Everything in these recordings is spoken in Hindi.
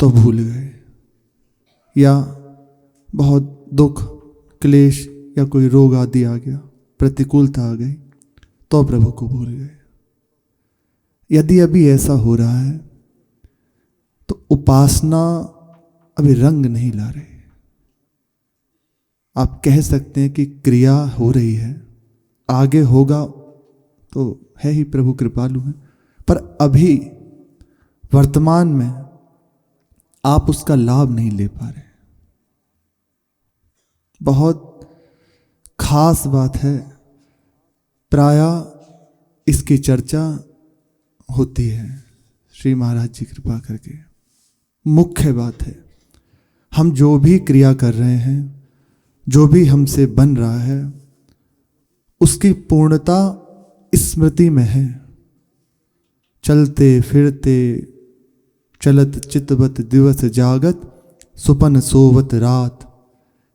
तो भूल गए, या बहुत दुख क्लेश या कोई रोग आदि आ गया, प्रतिकूलता आ गई तो प्रभु को भूल गए। यदि अभी ऐसा हो रहा है तो उपासना अभी रंग नहीं ला रही। आप कह सकते हैं कि क्रिया हो रही है, आगे होगा तो है ही, प्रभु कृपालु है, पर अभी वर्तमान में आप उसका लाभ नहीं ले पा रहे। बहुत खास बात है, प्रायः इसकी चर्चा होती है श्री महाराज जी कृपा करके। मुख्य बात है, हम जो भी क्रिया कर रहे हैं, जो भी हमसे बन रहा है, उसकी पूर्णता स्मृति में है। चलते फिरते चलत चितवत दिवस जागत, सुपन सोवत रात,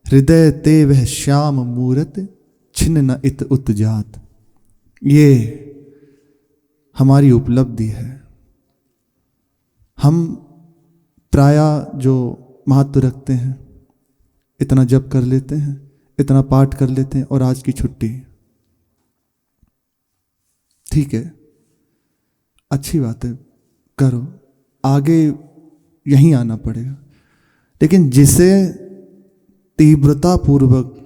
हृदय ते वह श्याम मूरत, छिन्न न इत उत जात। ये हमारी उपलब्धि है। हम प्रायः जो महत्व रखते हैं, इतना जप कर लेते हैं, इतना पाठ कर लेते हैं और आज की छुट्टी। ठीक है, अच्छी बात है, करो, आगे यहीं आना पड़ेगा। लेकिन जिसे तीव्रता पूर्वक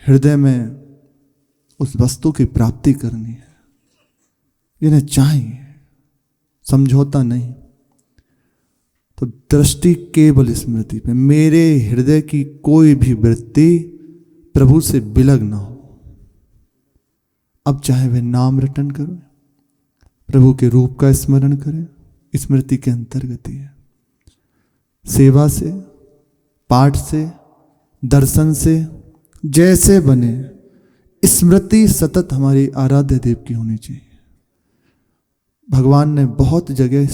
हृदय में उस वस्तु की प्राप्ति करनी है, जिन्हें चाहिए, समझौता नहीं, तो दृष्टि केवल स्मृति पे। मेरे हृदय की कोई भी वृत्ति प्रभु से विलग ना हो। अब चाहे वह नाम रटन करो, प्रभु के रूप का स्मरण करें, स्मृति के अंतर्गत ही है। सेवा से, पाठ से, दर्शन से, जैसे बने, स्मृति सतत हमारी आराध्य देव की होनी चाहिए। भगवान ने बहुत जगह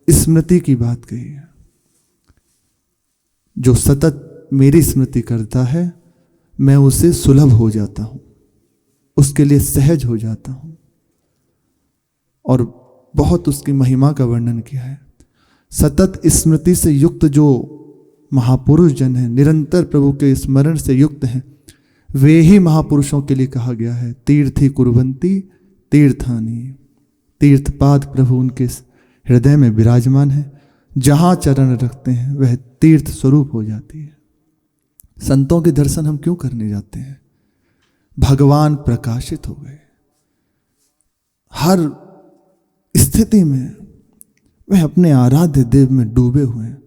स्मृति की बात कही है। जो सतत मेरी स्मृति करता है, मैं उसे सुलभ हो जाता हूं, उसके लिए सहज हो जाता हूं। और बहुत उसकी महिमा का वर्णन किया है। सतत स्मृति से युक्त जो महापुरुष जन हैं, निरंतर प्रभु के स्मरण से युक्त हैं, वे ही महापुरुषों के लिए कहा गया है। तीर्थी कुर्वंती तीर्थानी, तीर्थपाद प्रभु उनके हृदय में विराजमान है। जहां चरण रखते हैं वह तीर्थ स्वरूप हो जाती है। संतों के दर्शन हम क्यों करने जाते हैं? भगवान प्रकाशित हो गए। हर स्थिति में वह अपने आराध्य देव में डूबे हुए हैं।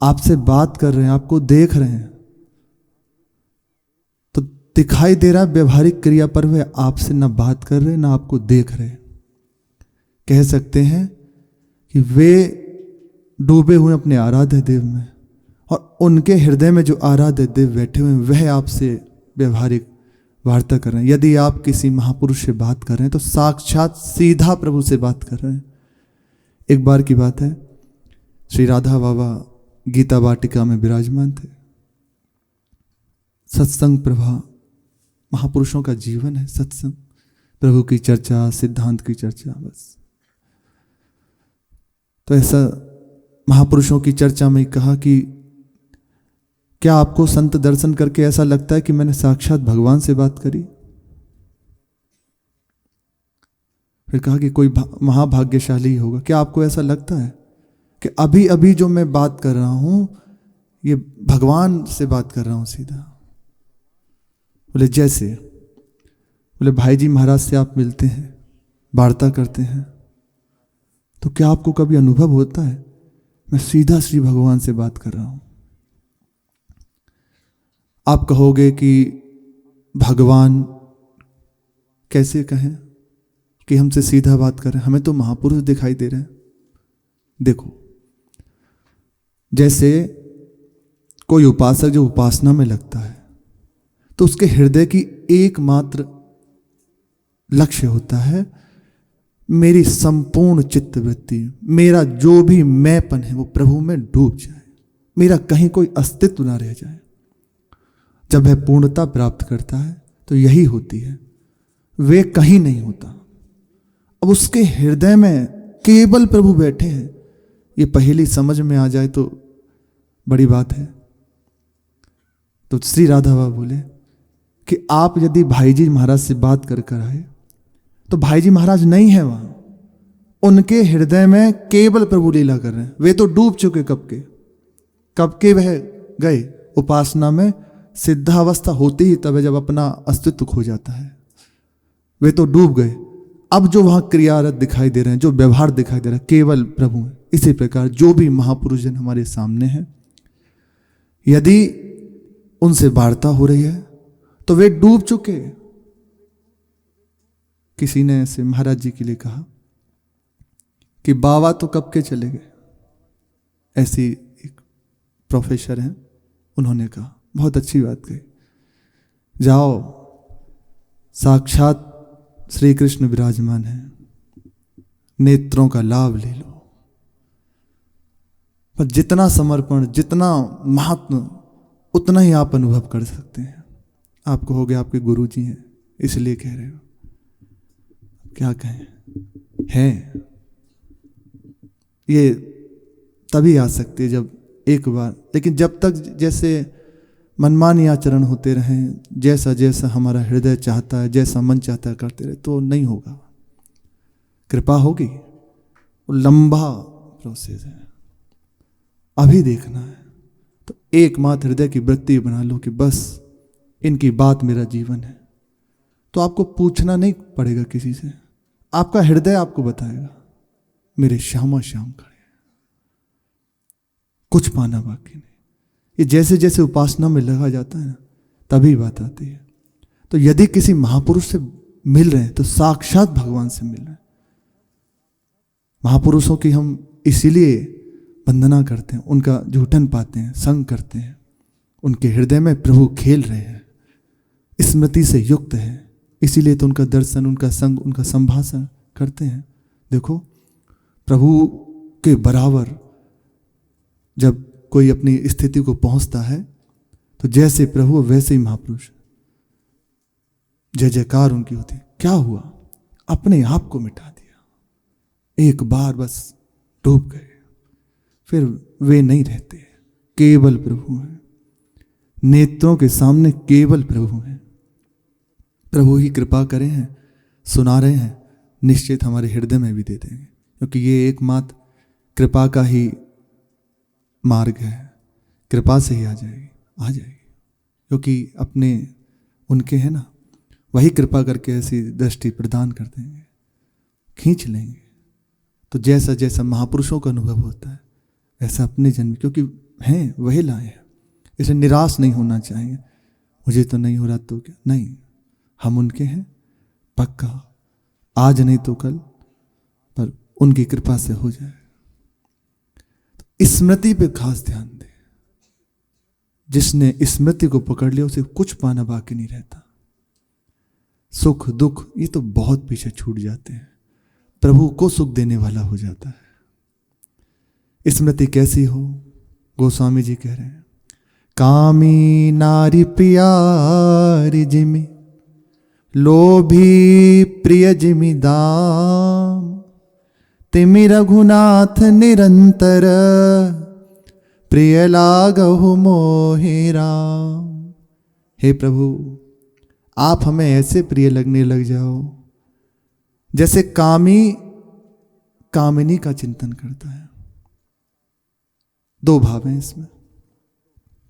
आपसे बात कर रहे हैं, आपको देख रहे हैं, तो दिखाई दे रहा है व्यवहारिक क्रिया पर वह आपसे ना बात कर रहे, ना आपको देख रहे। कह सकते हैं कि वे डूबे हुए अपने आराध्य देव में, और उनके हृदय में जो आराध्य देव बैठे हुए हैं वह आपसे व्यवहारिक वार्ता कर रहे हैं। यदि आप किसी महापुरुष से बात कर रहे हैं तो साक्षात सीधा प्रभु से बात कर रहे हैं। एक बार की बात है, श्री राधा बाबा गीता वाटिका में विराजमान थे। सत्संग प्रभा, महापुरुषों का जीवन है सत्संग, प्रभु की चर्चा, सिद्धांत की चर्चा, बस। तो ऐसा महापुरुषों की चर्चा में कहा कि क्या आपको संत दर्शन करके ऐसा लगता है कि मैंने साक्षात भगवान से बात करी? फिर कहा कि कोई महाभाग्यशाली होगा। क्या आपको ऐसा लगता है कि अभी अभी जो मैं बात कर रहा हूं ये भगवान से बात कर रहा हूं सीधा? बोले जैसे, बोले भाई जी महाराज से आप मिलते हैं, वार्ता करते हैं, तो क्या आपको कभी अनुभव होता है मैं सीधा श्री भगवान से बात कर रहा हूं? आप कहोगे कि भगवान कैसे कहें कि हमसे सीधा बात कर रहे हैं, हमें तो महापुरुष दिखाई दे रहे हैं। देखो, जैसे कोई उपासक जो उपासना में लगता है तो उसके हृदय की एकमात्र लक्ष्य होता है मेरी संपूर्ण चित्तवृत्ति, मेरा जो भी मैंपन है वो प्रभु में डूब जाए, मेरा कहीं कोई अस्तित्व ना रह जाए। जब वह पूर्णता प्राप्त करता है तो यही होती है, वे कहीं नहीं होता। अब उसके हृदय में केवल प्रभु बैठे हैं, ये पहेली समझ में आ जाए तो बड़ी बात है। तो श्री राधा बाबा बोले कि आप यदि भाई जी महाराज से बात कर कर आए तो भाई जी महाराज नहीं है वहां, उनके हृदय में केवल प्रभु लीला कर रहे हैं। वे तो डूब चुके कब के वह गए उपासना में, सिद्धावस्था होती ही तब जब अपना अस्तित्व खो जाता है, वे तो डूब गए। अब जो वहां क्रियारत दिखाई दे रहे हैं, जो व्यवहार दिखाई दे रहा है, केवल प्रभु है। इसी प्रकार जो भी महापुरुष जन हमारे सामने हैं, यदि उनसे वार्ता हो रही है तो वे डूब चुके। किसी ने ऐसे महाराज जी के लिए कहा कि बाबा तो कब के चले गए। ऐसी एक प्रोफेसर हैं, उन्होंने कहा, बहुत अच्छी बात कही, जाओ साक्षात श्री कृष्ण विराजमान है, नेत्रों का लाभ ले लो। पर जितना समर्पण, जितना महात्म, उतना ही आप अनुभव कर सकते हैं। आपको हो गया आपके गुरु जी हैं इसलिए कह रहे हो, क्या कहें, है ये तभी आ सकती है जब एक बार। लेकिन जब तक जैसे मनमानी आचरण होते रहें, जैसा जैसा हमारा हृदय चाहता है, जैसा मन चाहता है करते रहे, तो नहीं होगा। कृपा होगी, वो लंबा प्रोसेस है, अभी देखना है। तो एकमात्र हृदय की वृत्ति बना लो कि बस इनकी बात मेरा जीवन है। तो आपको पूछना नहीं पड़ेगा किसी से, आपका हृदय आपको बताएगा मेरे श्यामा श्याम खड़े हैं, कुछ पाना बाकी नहीं। ये जैसे जैसे उपासना में लगा जाता है ना, तभी बात आती है। तो यदि किसी महापुरुष से मिल रहे हैं तो साक्षात भगवान से मिल रहे हैं। महापुरुषों की हम इसीलिए वंदना करते हैं, उनका झूठन पाते हैं, संग करते हैं। उनके हृदय में प्रभु खेल रहे हैं, स्मृति से युक्त है, इसीलिए तो उनका दर्शन, उनका संग, उनका संभाषण करते हैं। देखो प्रभु के बराबर जब कोई अपनी स्थिति को पहुंचता है तो जैसे प्रभु वैसे ही महापुरुष, जय जयकार उनकी होती है। क्या हुआ, अपने आप को मिटा दिया, एक बार बस डूब गए, फिर वे नहीं रहते, केवल प्रभु हैं। नेत्रों के सामने केवल प्रभु हैं। प्रभु ही कृपा करे हैं, सुना रहे हैं, निश्चित हमारे हृदय में भी दे देंगे, क्योंकि ये एकमात्र कृपा का ही मार्ग है। कृपा से ही आ जाएगी, क्योंकि अपने उनके हैं ना, वही कृपा करके ऐसी दृष्टि प्रदान कर देंगे, खींच लेंगे। तो जैसा जैसा महापुरुषों का अनुभव होता है वैसा अपने जन्म, क्योंकि हैं वही लाए हैं। इसे निराश नहीं होना चाहिए, मुझे तो नहीं हो रहा तो क्या, नहीं, हम उनके हैं पक्का, आज नहीं तो कल, पर उनकी कृपा से हो जाए। तो स्मृति पे खास ध्यान दे, जिसने स्मृति को पकड़ लिया उसे कुछ पाना बाकी नहीं रहता। सुख दुख ये तो बहुत पीछे छूट जाते हैं, प्रभु को सुख देने वाला हो जाता है। स्मृति कैसी हो, गोस्वामी जी कह रहे हैं, कामी नारी प्यारी जिमी, लोभी प्रिय जिमी दाम, तिमि रघुनाथ निरंतर, प्रिय लागहु मोहि राम। हे प्रभु, आप हमें ऐसे प्रिय लगने लग जाओ जैसे कामी कामिनी का चिंतन करता है। दो भाव हैं इसमें,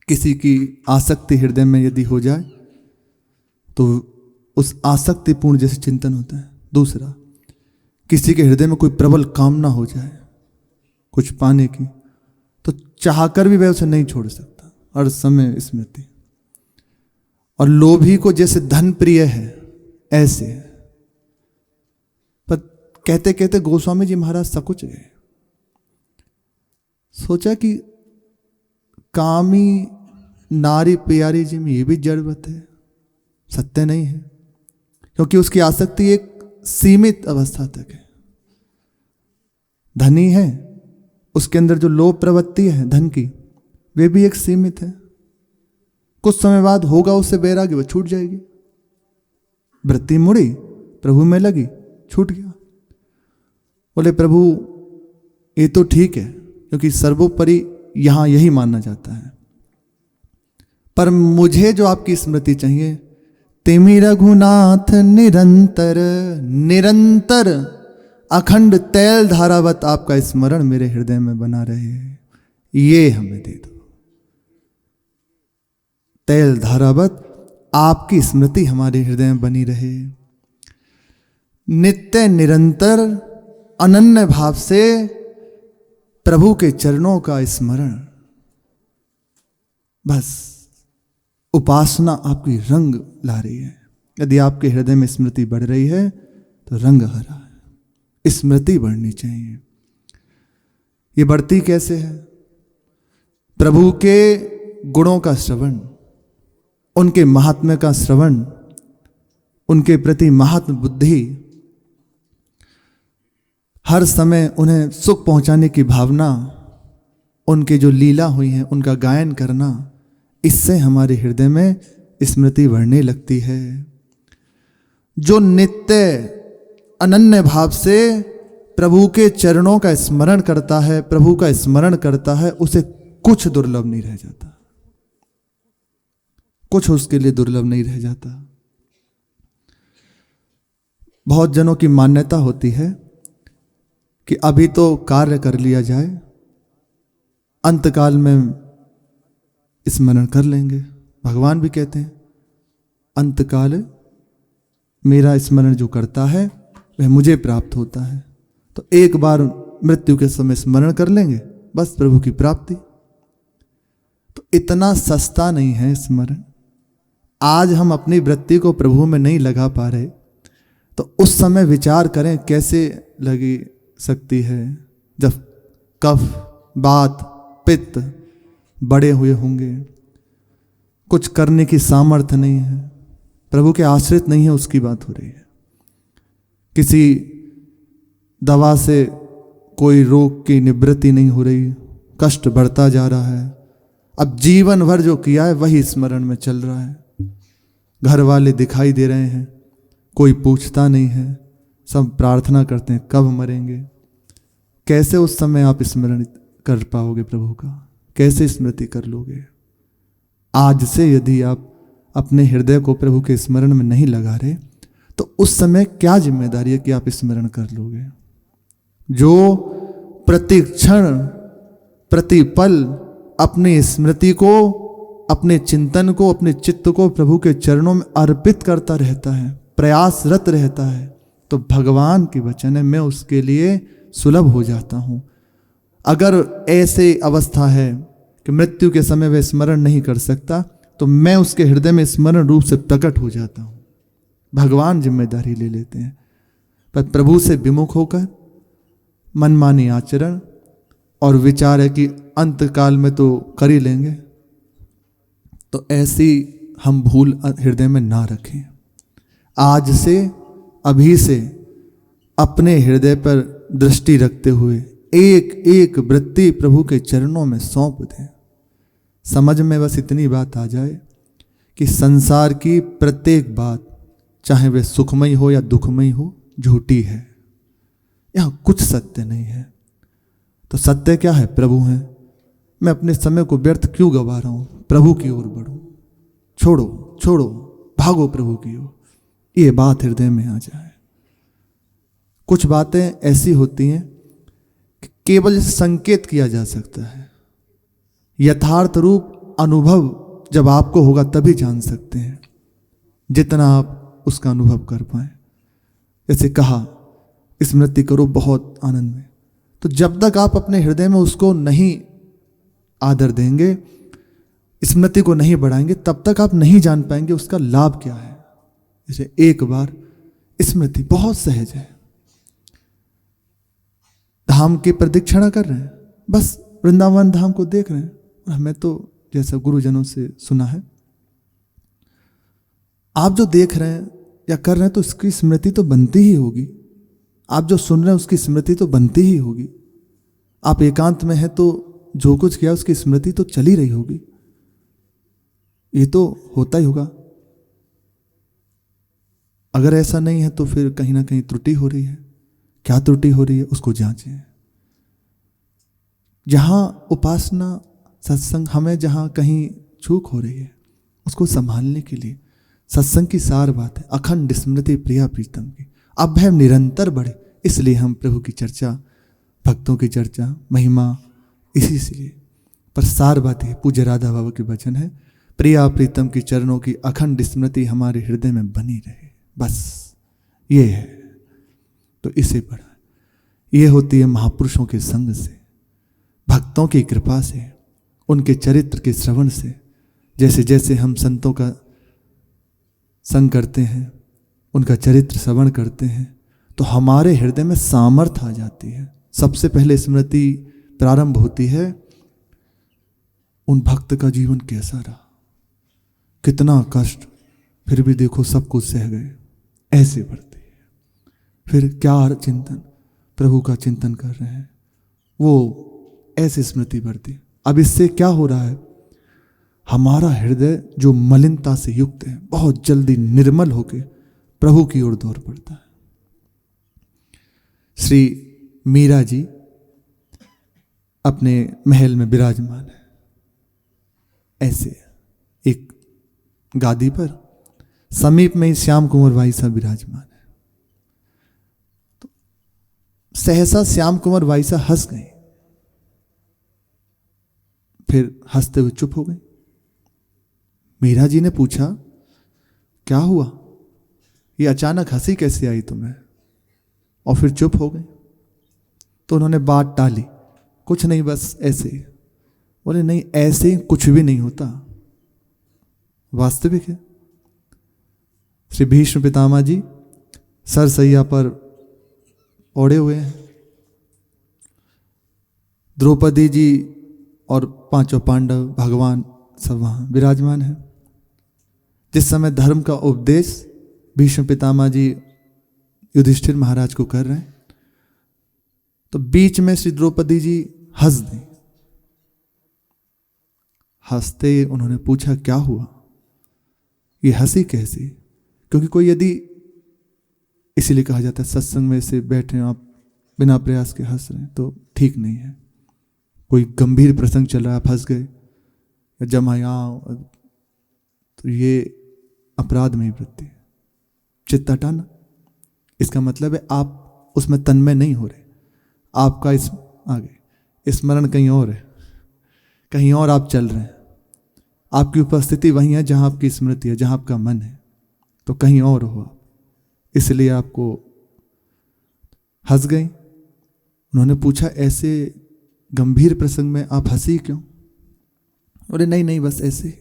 किसी की आसक्ति हृदय में यदि हो जाए तो उस आसक्तिपूर्ण जैसे चिंतन होता है। दूसरा, किसी के हृदय में कोई प्रबल कामना हो जाए कुछ पाने की, तो चाहकर भी वह उसे नहीं छोड़ सकता, हर समय स्मृति। और लोभी को जैसे धन प्रिय है ऐसे, पर कहते कहते गोस्वामी जी महाराज सकुच गए। सोचा कि कामी नारी प्यारी जी में ये भी जड़वत है, सत्य नहीं है, क्योंकि उसकी आसक्ति एक सीमित अवस्था तक है। धनी है, उसके अंदर जो लोभ प्रवृत्ति है धन की, वे भी एक सीमित है। कुछ समय बाद होगा उससे वैराग्य, वह छूट जाएगी। वृत्ति मुड़ी, प्रभु में लगी, छूट गया। बोले प्रभु ये तो ठीक है, क्योंकि सर्वोपरि यहां यही मानना जाता है। पर मुझे जो आपकी स्मृति चाहिए, तिमि रघुनाथ निरंतर, निरंतर अखंड तैल धारावत आपका स्मरण मेरे हृदय में बना रहे, ये हमें दे दो। तैल धारावत आपकी स्मृति हमारे हृदय में बनी रहे, नित्य निरंतर अनन्य भाव से प्रभु के चरणों का स्मरण। बस उपासना आपकी रंग ला रही है। यदि आपके हृदय में स्मृति बढ़ रही है तो रंग हरा है। स्मृति बढ़नी चाहिए। ये बढ़ती कैसे है? प्रभु के गुणों का श्रवण, उनके महात्म्य का श्रवण, उनके प्रति महात्म बुद्धि, हर समय उन्हें सुख पहुंचाने की भावना, उनके जो लीला हुई है उनका गायन करना, इससे हमारे हृदय में स्मृति बढ़ने लगती है। जो नित्य अनन्य भाव से प्रभु के चरणों का स्मरण करता है, प्रभु का स्मरण करता है, उसे कुछ दुर्लभ नहीं रह जाता, कुछ उसके लिए दुर्लभ नहीं रह जाता। बहुत जनों की मान्यता होती है कि अभी तो कार्य कर लिया जाए, अंतकाल में स्मरण कर लेंगे। भगवान भी कहते हैं अंतकाल मेरा स्मरण जो करता है वह मुझे प्राप्त होता है। तो एक बार मृत्यु के समय स्मरण कर लेंगे, बस प्रभु की प्राप्ति। तो इतना सस्ता नहीं है स्मरण। आज हम अपनी वृत्ति को प्रभु में नहीं लगा पा रहे, तो उस समय विचार करें कैसे लगी सकती है जब कफ, बात, पित्त बड़े हुए होंगे, कुछ करने की सामर्थ्य नहीं है, प्रभु के आश्रित नहीं है, उसकी बात हो रही है। किसी दवा से कोई रोग की निवृत्ति नहीं हो रही, कष्ट बढ़ता जा रहा है। अब जीवन भर जो किया है वही स्मरण में चल रहा है। घर वाले दिखाई दे रहे हैं, कोई पूछता नहीं है, सब प्रार्थना करते हैं कब मरेंगे। कैसे उस समय आप स्मरण कर पाओगे प्रभु का? कैसे स्मृति कर लोगे? आज से यदि आप अपने हृदय को प्रभु के स्मरण में नहीं लगा रहे, तो उस समय क्या जिम्मेदारी है कि आप स्मरण कर लोगे? जो प्रतिक्षण प्रतिपल अपनी स्मृति को, अपने चिंतन को, अपने चित्त को प्रभु के चरणों में अर्पित करता रहता है, प्रयासरत रहता है, तो भगवान की वचन है मैं उसके लिए सुलभ हो जाता हूं। अगर ऐसे अवस्था है कि मृत्यु के समय वह स्मरण नहीं कर सकता, तो मैं उसके हृदय में स्मरण रूप से प्रकट हो जाता हूं। भगवान जिम्मेदारी ले लेते हैं। पर प्रभु से विमुख होकर मनमानी आचरण और विचार है कि अंतकाल में तो कर ही लेंगे, तो ऐसी हम भूल हृदय में ना रखें। आज से, अभी से अपने हृदय पर दृष्टि रखते हुए एक एक वृत्ति प्रभु के चरणों में सौंप दें। समझ में बस इतनी बात आ जाए कि संसार की प्रत्येक बात, चाहे वह सुखमयी हो या दुखमयी हो, झूठी है। यहां कुछ सत्य नहीं है। तो सत्य क्या है? प्रभु है। मैं अपने समय को व्यर्थ क्यों गवा रहा हूं? प्रभु की ओर बढ़ो, छोड़ो छोड़ो, भागो प्रभु की ओर। ये बात हृदय में आ जाए। कुछ बातें ऐसी होती हैं कि केवल संकेत किया जा सकता है, यथार्थ रूप अनुभव जब आपको होगा तभी जान सकते हैं, जितना आप उसका अनुभव कर पाए। जैसे कहा स्मृति करो बहुत आनंद में, तो जब तक आप अपने हृदय में उसको नहीं आदर देंगे, स्मृति को नहीं बढ़ाएंगे, तब तक आप नहीं जान पाएंगे उसका लाभ क्या है। जैसे एक बार स्मृति बहुत सहज है, धाम की प्रदक्षिणा कर रहे हैं, बस वृंदावन धाम को देख रहे हैं। और हमें तो जैसा गुरुजनों से सुना है, आप जो देख रहे हैं या कर रहे हैं तो उसकी स्मृति तो बनती ही होगी। आप जो सुन रहे हैं उसकी स्मृति तो बनती ही होगी। आप एकांत में हैं तो जो कुछ किया उसकी स्मृति तो चली रही होगी। ये तो होता ही होगा। अगर ऐसा नहीं है तो फिर कहीं ना कहीं त्रुटि हो रही है। क्या त्रुटि हो रही है उसको जांचें। जहां उपासना सत्संग हमें जहाँ कहीं चूक हो रही है उसको संभालने के लिए सत्संग की सार बात है अखंड स्मृति प्रिया प्रीतम की। अब हम निरंतर बढ़े, इसलिए हम प्रभु की चर्चा, भक्तों की चर्चा, महिमा, इसी से लिए। पर सार बात है, पूज्य राधा बाबा के वचन है, प्रिया प्रीतम की चरणों की अखंड स्मृति हमारे हृदय में बनी रहे, बस ये है। तो इसे पढ़ा, ये होती है महापुरुषों के संग से, भक्तों की कृपा से, उनके चरित्र के श्रवण से। जैसे जैसे हम संतों का संग करते हैं, उनका चरित्र श्रवण करते हैं, तो हमारे हृदय में सामर्थ्य आ जाती है। सबसे पहले स्मृति प्रारंभ होती है उन भक्त का जीवन कैसा रहा, कितना कष्ट, फिर भी देखो सब कुछ सह गए, ऐसे बढ़ती है। फिर क्या चिंतन, प्रभु का चिंतन कर रहे हैं, वो ऐसी स्मृति बढ़ती। अब इससे क्या हो रहा है, हमारा हृदय जो मलिनता से युक्त है बहुत जल्दी निर्मल होकर प्रभु की ओर दौड़ पड़ता है। श्री मीरा जी अपने महल में विराजमान है, ऐसे एक गादी पर, समीप में ही श्याम कुंवर भाई साहब विराजमान है। तो सहसा श्याम कुंवर भाई साहब हंस गए, फिर हंसते हुए चुप हो गए। मीरा जी ने पूछा क्या हुआ, ये अचानक हंसी कैसे आई तुम्हें, और फिर चुप हो गए। तो उन्होंने बात टाली, कुछ नहीं बस ऐसे ही। बोले नहीं, ऐसे कुछ भी नहीं होता, वास्तविक है। श्री भीष्म पितामह जी सरसैया पर ओढ़े हुए हैं, द्रौपदी जी और पांचों पांडव भगवान सब वहां विराजमान हैं। जिस समय धर्म का उपदेश भीष्म पितामह जी युधिष्ठिर महाराज को कर रहे हैं, तो बीच में श्री द्रौपदी जी हंस दी। हंसते उन्होंने पूछा क्या हुआ, ये हंसी कैसी? क्योंकि कोई यदि, इसीलिए कहा जाता है सत्संग में से बैठे आप बिना प्रयास के हंस रहे हैं तो ठीक नहीं है। कोई गंभीर प्रसंग चल रहा है, आप हंस गए या जमाया, तो ये अपराध में ही वृत्ति है। चित्त हटाना, इसका मतलब है आप उसमें तन्मय नहीं हो रहे, आपका इस आगे स्मरण कहीं और है, कहीं और आप चल रहे हैं। आपकी उपस्थिति वहीं है जहां आपकी स्मृति है, जहां आपका मन है, तो कहीं और हो आप, इसलिए आपको हंस गई। उन्होंने पूछा ऐसे गंभीर प्रसंग में आप हंसी क्यों? बोले नहीं नहीं बस ऐसे ही।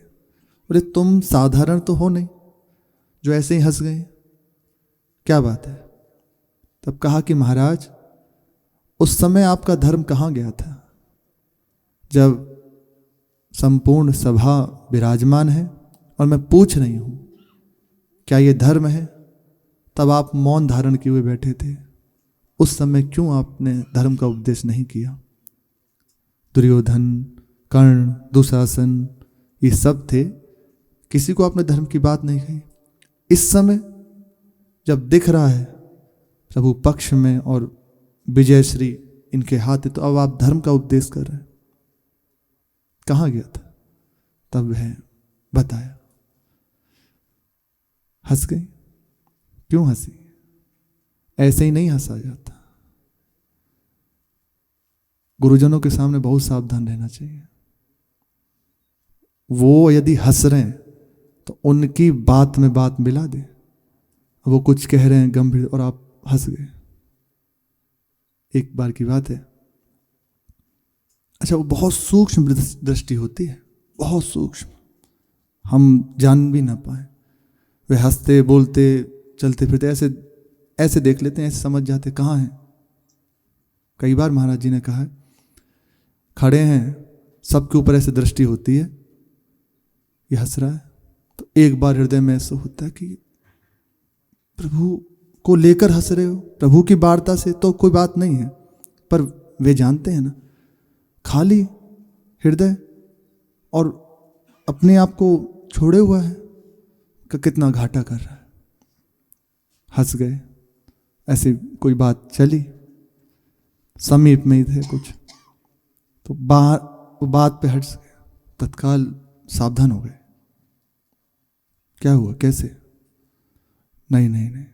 बोले तुम साधारण तो हो नहीं जो ऐसे ही हंस गए, क्या बात है? तब कहा कि महाराज उस समय आपका धर्म कहाँ गया था, जब संपूर्ण सभा विराजमान है और मैं पूछ रही हूं क्या ये धर्म है, तब आप मौन धारण किए हुए बैठे थे। उस समय क्यों आपने धर्म का उपदेश नहीं किया? दुर्योधन, कर्ण, दुशासन, ये सब थे, किसी को आपने धर्म की बात नहीं कही। इस समय जब दिख रहा है प्रभु पक्ष में और विजय श्री इनके हाथ है, तो अब आप धर्म का उपदेश कर रहे हैं, कहाँ गया था? तब है बताया। हंस गई, क्यों हंसी? ऐसे ही नहीं हंसा जाता। गुरुजनों के सामने बहुत सावधान रहना चाहिए। वो यदि हंस रहे हैं तो उनकी बात में बात मिला दे। वो कुछ कह रहे हैं गंभीर और आप हंस गए, एक बार की बात है। अच्छा, वो बहुत सूक्ष्म दृष्टि होती है, बहुत सूक्ष्म, हम जान भी ना पाए। वे हंसते बोलते चलते फिरते ऐसे ऐसे देख लेते हैं, ऐसे समझ जाते कहाँ हैं। कई बार महाराज जी ने कहा है, खड़े हैं सबके ऊपर ऐसे दृष्टि होती है, ये हंस रहा है, तो एक बार हृदय में ऐसा होता है कि प्रभु को लेकर हंस रहे हो, प्रभु की वार्ता से तो कोई बात नहीं है, पर वे जानते हैं ना, खाली हृदय और अपने आप को छोड़े हुआ है कि कितना घाटा कर रहा है। हंस गए, ऐसी कोई बात चली, समीप में ही थे कुछ, तो बात पे हट गए। तत्काल सावधान हो गए। क्या हुआ, कैसे? नहीं नहीं नहीं।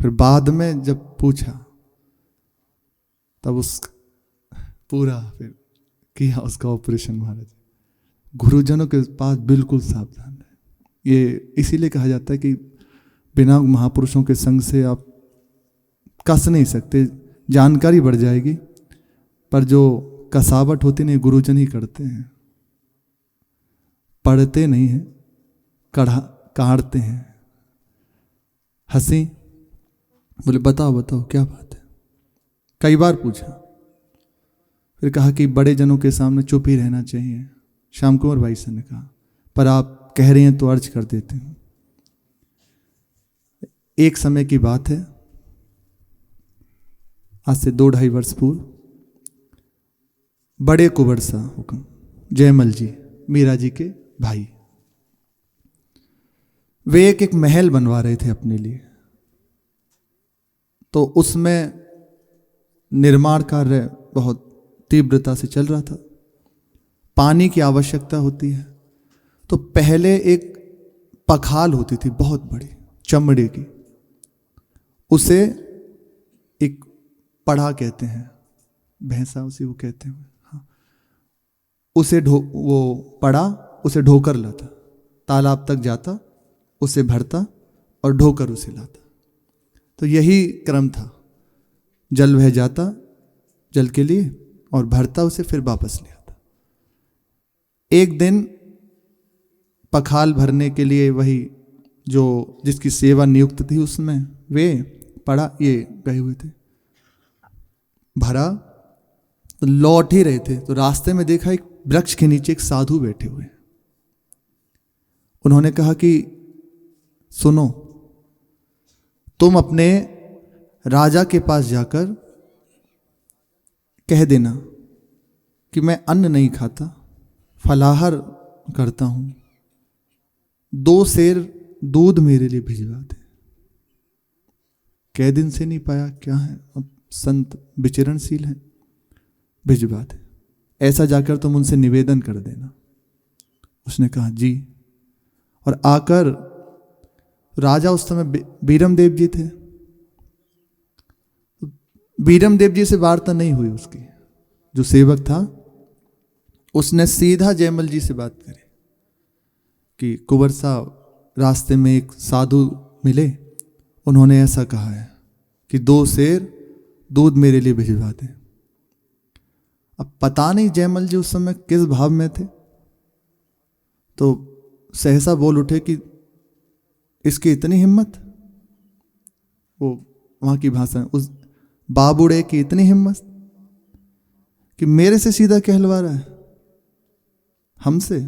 फिर बाद में जब पूछा तब उस पूरा फिर किया उसका ऑपरेशन। महाराज गुरुजनों के पास बिल्कुल सावधान है। ये इसीलिए कहा जाता है कि बिना महापुरुषों के संग से आप कस नहीं सकते। जानकारी बढ़ जाएगी पर जो कसावट होती नहीं गुरुजन ही करते हैं। पढ़ते नहीं हैं, काढ़ते हैं। हंसी, बोले बताओ बताओ क्या बात है। कई बार पूछा, फिर कहा कि बड़े जनों के सामने चुप ही रहना चाहिए। श्याम कुमार भाई से ने कहा, पर आप कह रहे हैं तो अर्ज कर देते हूं। एक समय की बात है, आज से 2-2.5 वर्ष पूर्व, बड़े कुंवर सा हुक्म जयमल जी, मीरा जी के भाई, वे एक महल बनवा रहे थे अपने लिए। तो उसमें निर्माण कार्य बहुत तीव्रता से चल रहा था। पानी की आवश्यकता होती है। तो पहले एक पखाल होती थी बहुत बड़ी चमड़े की, उसे एक पड़ा कहते हैं, भैंसा उसी को कहते हैं। हाँ, उसे वो पड़ा उसे ढोकर लाता, तालाब तक जाता, उसे भरता और ढोकर उसे लाता। तो यही क्रम था। जल बह जाता जल के लिए और भरता उसे, फिर वापस ले आता। एक दिन पखाल भरने के लिए वही जो जिसकी सेवा नियुक्त थी उसमें वे पड़ा ये गए हुए थे। भरा तो लौट ही रहे थे तो रास्ते में देखा एक वृक्ष के नीचे एक साधु बैठे हुए। उन्होंने कहा कि सुनो, तुम अपने राजा के पास जाकर कह देना कि मैं अन्न नहीं खाता, फलाहार करता हूं, 2 सेर दूध मेरे लिए भिजवा दे। कई दिन से नहीं पाया, क्या है अब संत विचरणशील है, भिजवा दे, ऐसा जाकर तुम उनसे निवेदन कर देना। उसने कहा जी। और आकर, राजा उस समय बीरम देव जी थे। बीरम देव जी से वार्ता नहीं हुई उसकी। जो सेवक था उसने सीधा जयमल जी से बात करी कि कुंवर साहब, रास्ते में एक साधु मिले, उन्होंने ऐसा कहा है कि 2 सेर दूध मेरे लिए भिजवा दें। अब पता नहीं जयमल जी उस समय किस भाव में थे, तो सहसा बोल उठे कि इसकी इतनी हिम्मत, वो वहां की भाषा, उस बाबूड़े की इतनी हिम्मत कि मेरे से सीधा कहलवा रहा है हमसे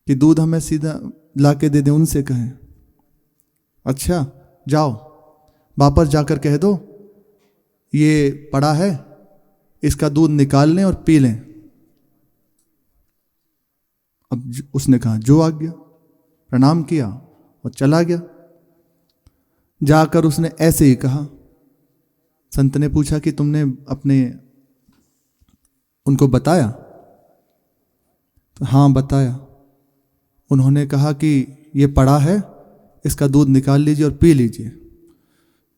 कि दूध हमें सीधा लाके दे दे, उनसे कहें। अच्छा जाओ, वापस जाकर कह दो ये पड़ा है, इसका दूध निकाल लें और पी लें। अब उसने कहा जो आ गया, प्रणाम किया और चला गया। जाकर उसने ऐसे ही कहा। संत ने पूछा कि तुमने अपने उनको बताया? तो हाँ बताया। उन्होंने कहा कि ये पड़ा है, इसका दूध निकाल लीजिए और पी लीजिए।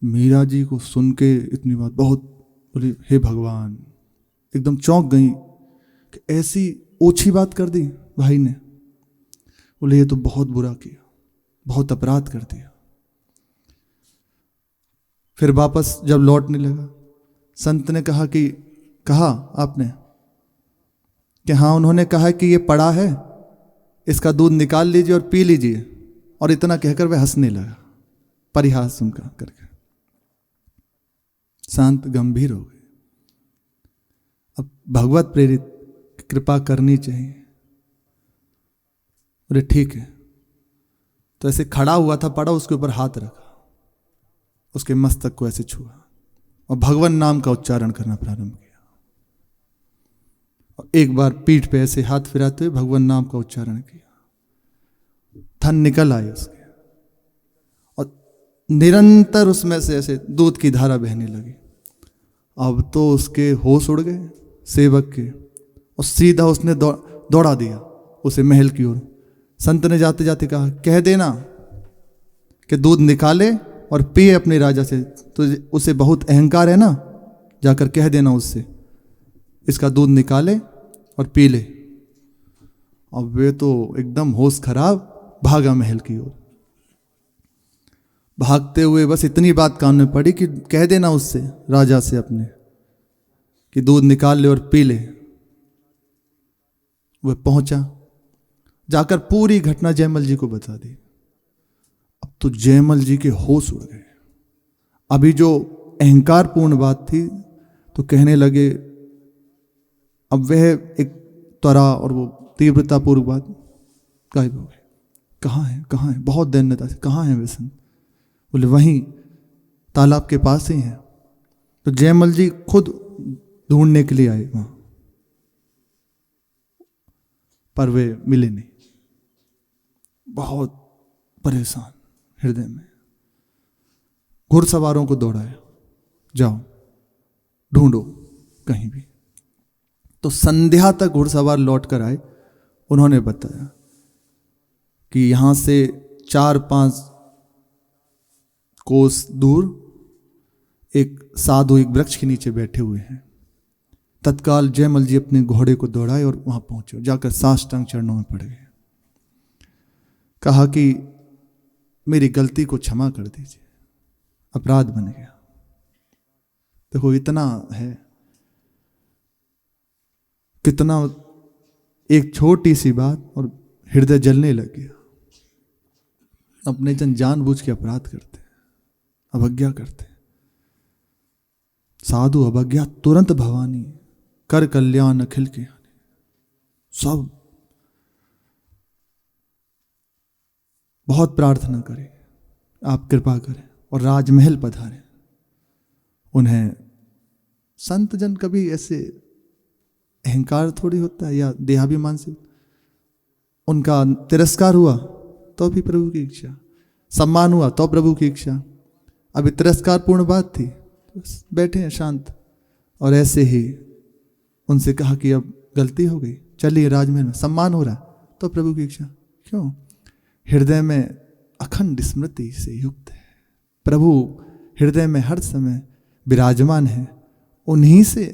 मीरा जी को सुन के इतनी बात बहुत बोली, हे भगवान, एकदम चौंक गई कि ऐसी ओछी बात कर दी भाई ने। बोले ये तो बहुत बुरा किया, बहुत अपराध कर दिया। फिर वापस जब लौटने लगा, संत ने कहा कि कहा आपने कि हाँ, उन्होंने कहा कि ये पड़ा है, इसका दूध निकाल लीजिए और पी लीजिए। और इतना कहकर वह हंसने लगा, परिहास सुनकर करके। शांत गंभीर हो गए। अब भगवत प्रेरित कृपा करनी चाहिए। अरे ठीक है। तो ऐसे खड़ा हुआ था, पड़ा, उसके ऊपर हाथ रखा, उसके मस्तक को ऐसे छुआ और भगवान नाम का उच्चारण करना प्रारंभ किया। और एक बार पीठ पे ऐसे हाथ फिराते हुए भगवान नाम का उच्चारण किया। धन निकल आए उसके और निरंतर उसमें से ऐसे दूध की धारा बहने लगी। अब तो उसके होश उड़ गए सेवक के। और सीधा उसने दौड़ा दिया उसे महल की ओर। संत ने जाते जाते कहा, कह देना कि दूध निकाले और पिए अपने राजा से, तो उसे बहुत अहंकार है ना, जाकर कह देना उससे इसका दूध निकाले और पी ले। अब वे तो एकदम होश खराब भागा महल की ओर। भागते हुए बस इतनी बात कान में पड़ी कि कह देना उससे, राजा से अपने, कि दूध निकाल ले और पी ले। वह पहुंचा, जाकर पूरी घटना जयमल जी को बता दी। अब तो जयमल जी के होश उड़ गए। अभी जो अहंकारपूर्ण बात थी तो कहने लगे, अब वह एक त्वरा और वो तीव्रतापूर्वक बात गायब हो गई। कहाँ है, बहुत दैन्यता से, कहाँ है वे संत? बोले वहीं तालाब के पास ही हैं। तो जयमल जी खुद ढूंढने के लिए आए वहां, पर वे मिले नहीं। बहुत परेशान हृदय में घुड़सवारों को दौड़ाया, जाओ ढूंढो कहीं भी। तो संध्या तक घुड़सवार लौट कर आए। उन्होंने बताया कि यहां से 4-5 कोस दूर एक साधु एक वृक्ष के नीचे बैठे हुए हैं। तत्काल जयमल जी अपने घोड़े को दौड़ाए और वहां पहुंचे, जाकर साष्टांग चरणों में पड़ गए। कहा कि मेरी गलती को क्षमा कर दीजिए, अपराध बन गया। देखो इतना है, कितना एक छोटी सी बात और हृदय जलने लग गया। अपने जन जानबूझ के अपराध करते, अवज्ञा करते। साधु अवज्ञा तुरंत भवानी, कर कल्याण अखिल के आने। सब बहुत प्रार्थना करें, आप कृपा करें और राजमहल पधारें। उन्हें संत जन कभी ऐसे अहंकार थोड़ी होता है या देहाभिमान से। उनका तिरस्कार हुआ तो भी प्रभु की इच्छा, सम्मान हुआ तो प्रभु की इच्छा। अभी तिरस्कारपूर्ण बात थी, बैठे हैं शांत। और ऐसे ही उनसे कहा कि अब गलती हो गई, चलिए राजमहल में, सम्मान हो रहा तो प्रभु की इच्छा। क्यों? हृदय में अखंड स्मृति से युक्त है। प्रभु हृदय में हर समय विराजमान है। उन्हीं से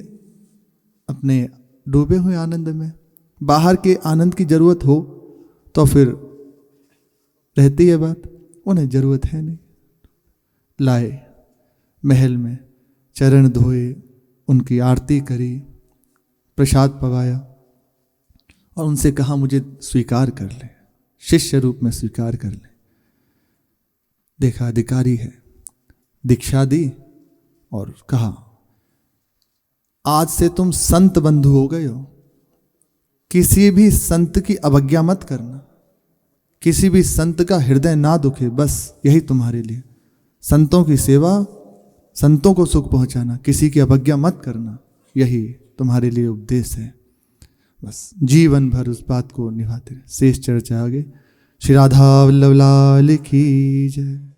अपने डूबे हुए आनंद में, बाहर के आनंद की जरूरत हो तो फिर रहती है बात, उन्हें जरूरत है नहीं। लाए महल में, चरण धोए, उनकी आरती करी, प्रसाद पवाया और उनसे कहा मुझे स्वीकार कर ले, शिष्य रूप में स्वीकार कर ले। देखा अधिकारी है, दीक्षा दी और कहा आज से तुम संत बंधु हो गए हो। किसी भी संत की अवज्ञा मत करना, किसी भी संत का हृदय ना दुखे, बस यही तुम्हारे लिए। संतों की सेवा, संतों को सुख पहुंचाना, किसी की अवज्ञा मत करना, यही तुम्हारे लिए उपदेश है। बस जीवन भर उस बात को निभाते रहे। शेष चर्चा आगे। श्री राधा वल्लभ लाल की जय।